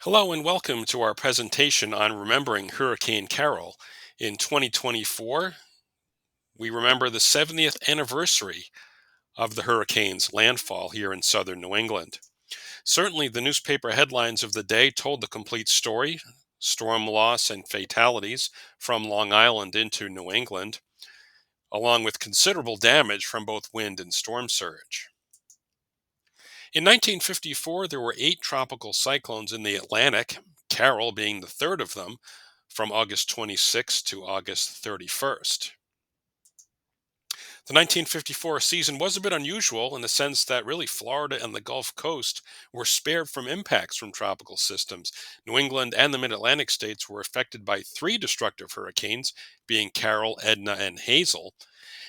Hello and welcome to our presentation on remembering Hurricane Carol. In 2024, we remember the 70th anniversary of the hurricane's landfall here in southern New England. Certainly, the newspaper headlines of the day told the complete story: storm loss and fatalities from Long Island into New England, along with considerable damage from both wind and storm surge. In 1954, there were 8 tropical cyclones in the Atlantic, Carol being the third of them, from August 26th to August 31st. The 1954 season was a bit unusual in the sense that really Florida and the Gulf Coast were spared from impacts from tropical systems. New England and the mid Atlantic states were affected by 3 destructive hurricanes, being Carol, Edna, and Hazel.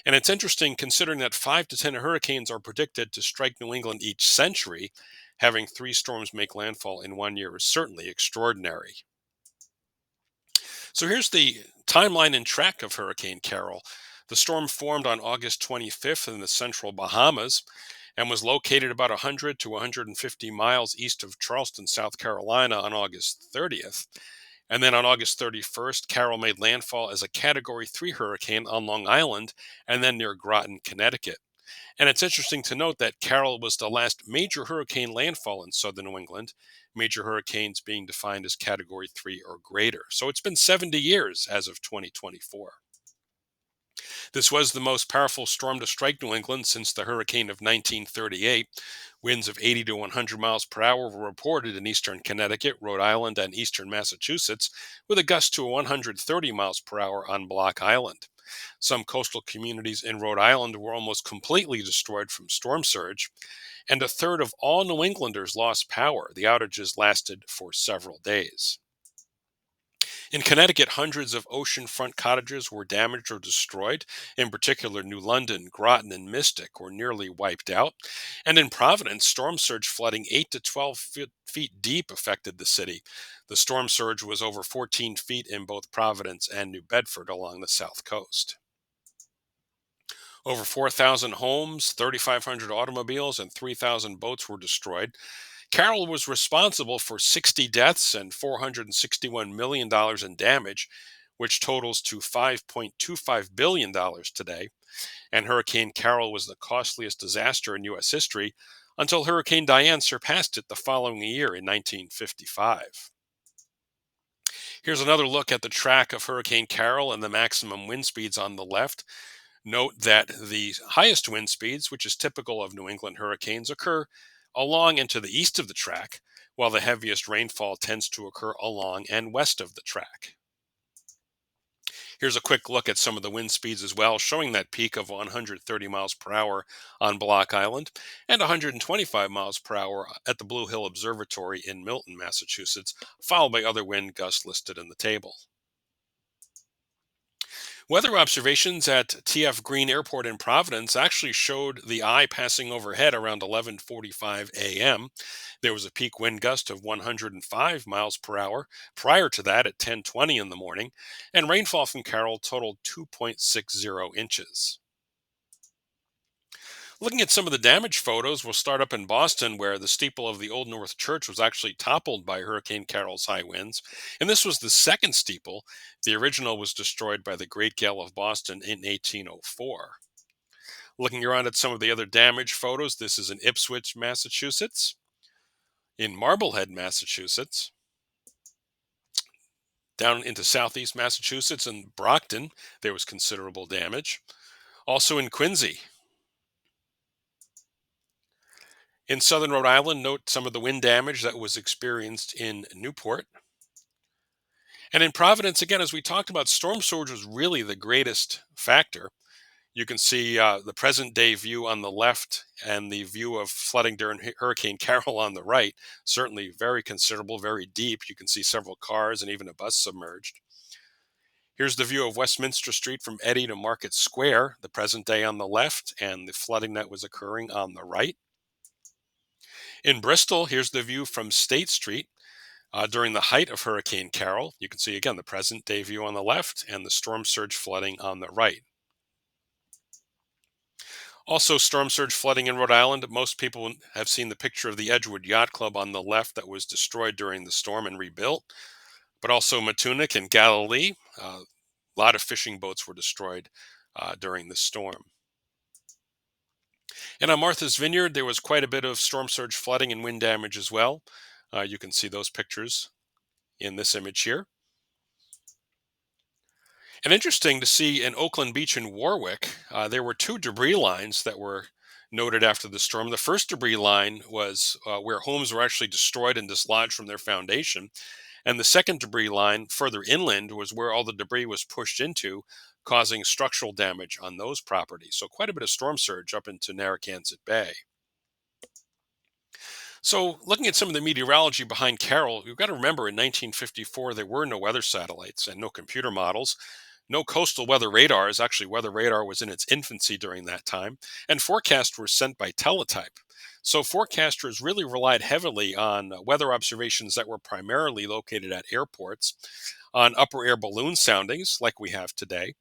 And it's interesting considering that 5 to 10 hurricanes are predicted to strike New England each century. Having 3 storms make landfall in one year is certainly extraordinary. So here's the timeline and track of Hurricane Carol. The storm formed on August 25th in the central Bahamas and was located about 100 to 150 miles east of Charleston, South Carolina on August 30th. And then on August 31st, Carol made landfall as a Category 3 hurricane on Long Island and then near Groton, Connecticut. And it's interesting to note that Carol was the last major hurricane landfall in southern New England, major hurricanes being defined as Category 3 or greater. So it's been 70 years as of 2024. This was the most powerful storm to strike New England since the hurricane of 1938. Winds of 80 to 100 miles per hour were reported in eastern Connecticut, Rhode Island, and eastern Massachusetts, with a gust to 130 miles per hour on Block Island. Some coastal communities in Rhode Island were almost completely destroyed from storm surge, and a third of all New Englanders lost power. The outages lasted for several days. In Connecticut, hundreds of oceanfront cottages were damaged or destroyed. In particular, New London, Groton, and Mystic were nearly wiped out. And in Providence, storm surge flooding 8 to 12 feet deep affected the city. The storm surge was over 14 feet in both Providence and New Bedford along the south coast. Over 4,000 homes, 3,500 automobiles, and 3,000 boats were destroyed. Carroll was responsible for 60 deaths and $461 million in damage, which totals to $5.25 billion today. And Hurricane Carroll was the costliest disaster in U.S. history until Hurricane Diane surpassed it the following year in 1955. Here's another look at the track of Hurricane Carroll and the maximum wind speeds on the left. Note that the highest wind speeds, which is typical of New England hurricanes, occur along and to the east of the track, while the heaviest rainfall tends to occur along and west of the track. Here's a quick look at some of the wind speeds as well, showing that peak of 130 miles per hour on Block Island and 125 miles per hour at the Blue Hill Observatory in Milton, Massachusetts, followed by other wind gusts listed in the table. Weather observations at TF Green Airport in Providence actually showed the eye passing overhead around 11:45 a.m. There was a peak wind gust of 105 miles per hour prior to that at 10:20 in the morning, and rainfall from Carroll totaled 2.60 inches. Looking at some of the damage photos, we'll start up in Boston, where the steeple of the Old North Church was actually toppled by Hurricane Carol's high winds. And this was the second steeple. The original was destroyed by the Great Gale of Boston in 1804. Looking around at some of the other damage photos, this is in Ipswich, Massachusetts, in Marblehead, Massachusetts, down into southeast Massachusetts and Brockton, there was considerable damage. Also in Quincy. In southern Rhode Island, note some of the wind damage that was experienced in Newport. And in Providence, again, as we talked about, storm surge was really the greatest factor. You can see the present day view on the left and the view of flooding during Hurricane Carol on the right. Certainly very considerable, very deep. You can see several cars and even a bus submerged. Here's the view of Westminster Street from Eddy to Market Square, the present day on the left, and the flooding that was occurring on the right. In Bristol, here's the view from State Street during the height of Hurricane Carol. You can see again the present day view on the left and the storm surge flooding on the right. Also, storm surge flooding in Rhode Island. Most people have seen the picture of the Edgewood Yacht Club on the left that was destroyed during the storm and rebuilt. But also Matunic and Galilee. A lot of fishing boats were destroyed during the storm. And on Martha's Vineyard, there was quite a bit of storm surge flooding and wind damage as well. You can see those pictures in this image here. And interesting to see in Oakland Beach in Warwick, there were two debris lines that were noted after the storm. The first debris line was where homes were actually destroyed and dislodged from their foundation. And the second debris line further inland was where all the debris was pushed into, causing structural damage on those properties. So quite a bit of storm surge up into Narragansett Bay. So, looking at some of the meteorology behind Carol, you've got to remember in 1954 there were no weather satellites and no computer models, no coastal weather radars. Actually, weather radar was in its infancy during that time, and forecasts were sent by teletype. So, forecasters really relied heavily on weather observations that were primarily located at airports, on upper air balloon soundings like we have today,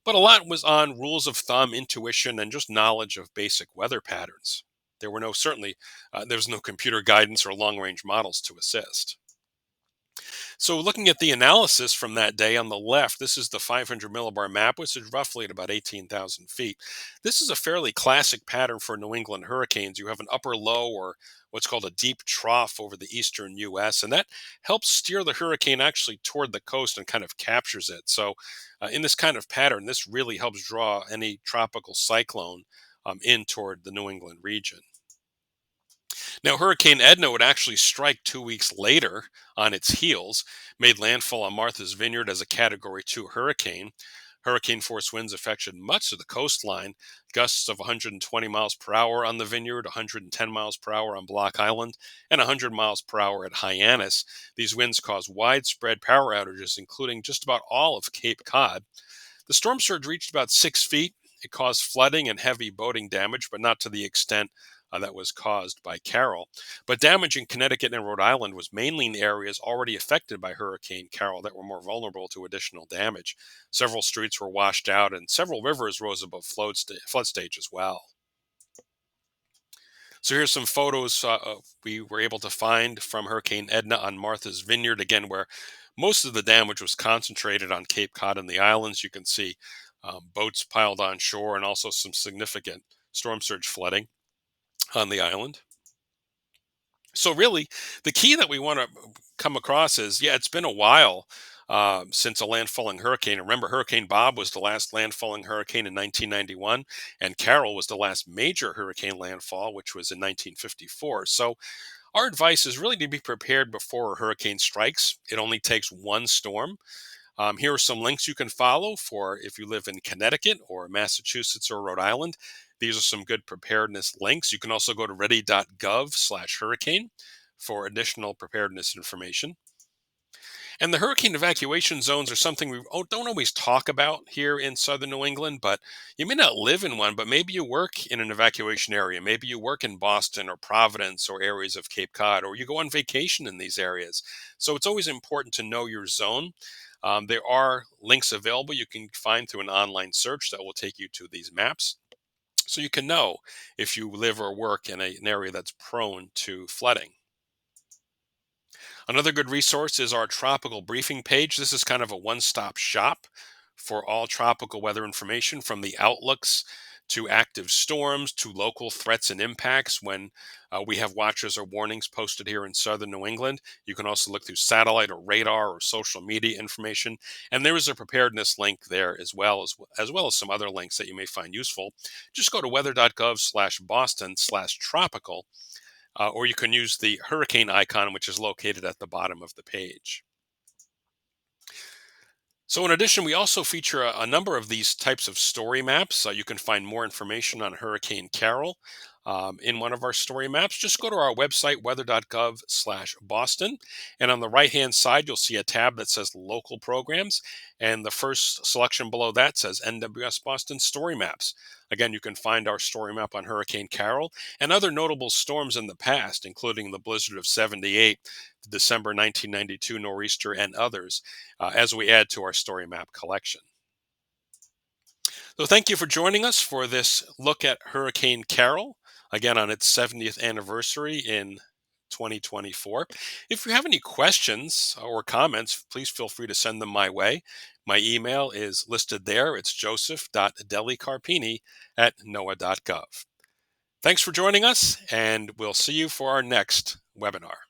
but a lot was on rules of thumb, intuition, and just knowledge of basic weather patterns. There were no certainly there was no computer guidance or long range models to assist. So, looking at the analysis from that day on the left, this is the 500 millibar map, which is roughly at about 18,000 feet. This is a fairly classic pattern for New England hurricanes. You have an upper low or what's called a deep trough over the eastern U.S., and that helps steer the hurricane actually toward the coast and kind of captures it. So, in this kind of pattern, this really helps draw any tropical cyclone in toward the New England region. Now, Hurricane Edna would actually strike 2 weeks later on its heels, made landfall on Martha's Vineyard as a Category 2 hurricane. Hurricane force winds affected much of the coastline, gusts of 120 miles per hour on the Vineyard, 110 miles per hour on Block Island, and 100 miles per hour at Hyannis. These winds caused widespread power outages, including just about all of Cape Cod. The storm surge reached about 6 feet. It caused flooding and heavy boating damage, but not to the extent that was caused by Carol. But damage in Connecticut and Rhode Island was mainly in the areas already affected by Hurricane Carol that were more vulnerable to additional damage. Several streets were washed out, and several rivers rose above flood stage as well. So here's some photos we were able to find from Hurricane Edna on Martha's Vineyard, again, where most of the damage was concentrated on Cape Cod and the islands. You can see boats piled on shore and also some significant storm surge flooding on the island. So really, the key that we want to come across is, yeah, it's been a while since a landfalling hurricane. Remember, Hurricane Bob was the last landfalling hurricane in 1991, and Carol was the last major hurricane landfall, which was in 1954. So our advice is really to be prepared before a hurricane strikes. It only takes one storm. Here are some links you can follow for if you live in Connecticut or Massachusetts or Rhode Island. These are some good preparedness links. You can also go to ready.gov/hurricane for additional preparedness information. And the hurricane evacuation zones are something we don't always talk about here in southern New England, but you may not live in one, but maybe you work in an evacuation area. Maybe you work in Boston or Providence or areas of Cape Cod, or you go on vacation in these areas. So it's always important to know your zone. There are links available you can find through an online search that will take you to these maps. So you can know if you live or work in an area that's prone to flooding. Another good resource is our tropical briefing page. This is kind of a one stop shop for all tropical weather information from the outlooks to active storms to local threats and impacts when we have watches or warnings posted here in southern New England. You can also look through satellite or radar or social media information. And there is a preparedness link there as well as some other links that you may find useful. Just go to weather.gov/Boston/tropical or you can use the hurricane icon, which is located at the bottom of the page. So, in addition, we also feature a number of these types of story maps. You can find more information on Hurricane Carol in one of our story maps. Just go to our website, weather.gov/Boston. And on the right hand side, you'll see a tab that says local programs. And the first selection below that says NWS Boston Story Maps. Again, you can find our story map on Hurricane Carol and other notable storms in the past, including the blizzard of '78, the December 1992 nor'easter, and others, as we add to our story map collection. So thank you for joining us for this look at Hurricane Carol, again on its 70th anniversary in 2024. If you have any questions or comments, please feel free to send them my way. My email is listed there. It's joseph.delicarpini@noaa.gov. Thanks for joining us, and we'll see you for our next webinar.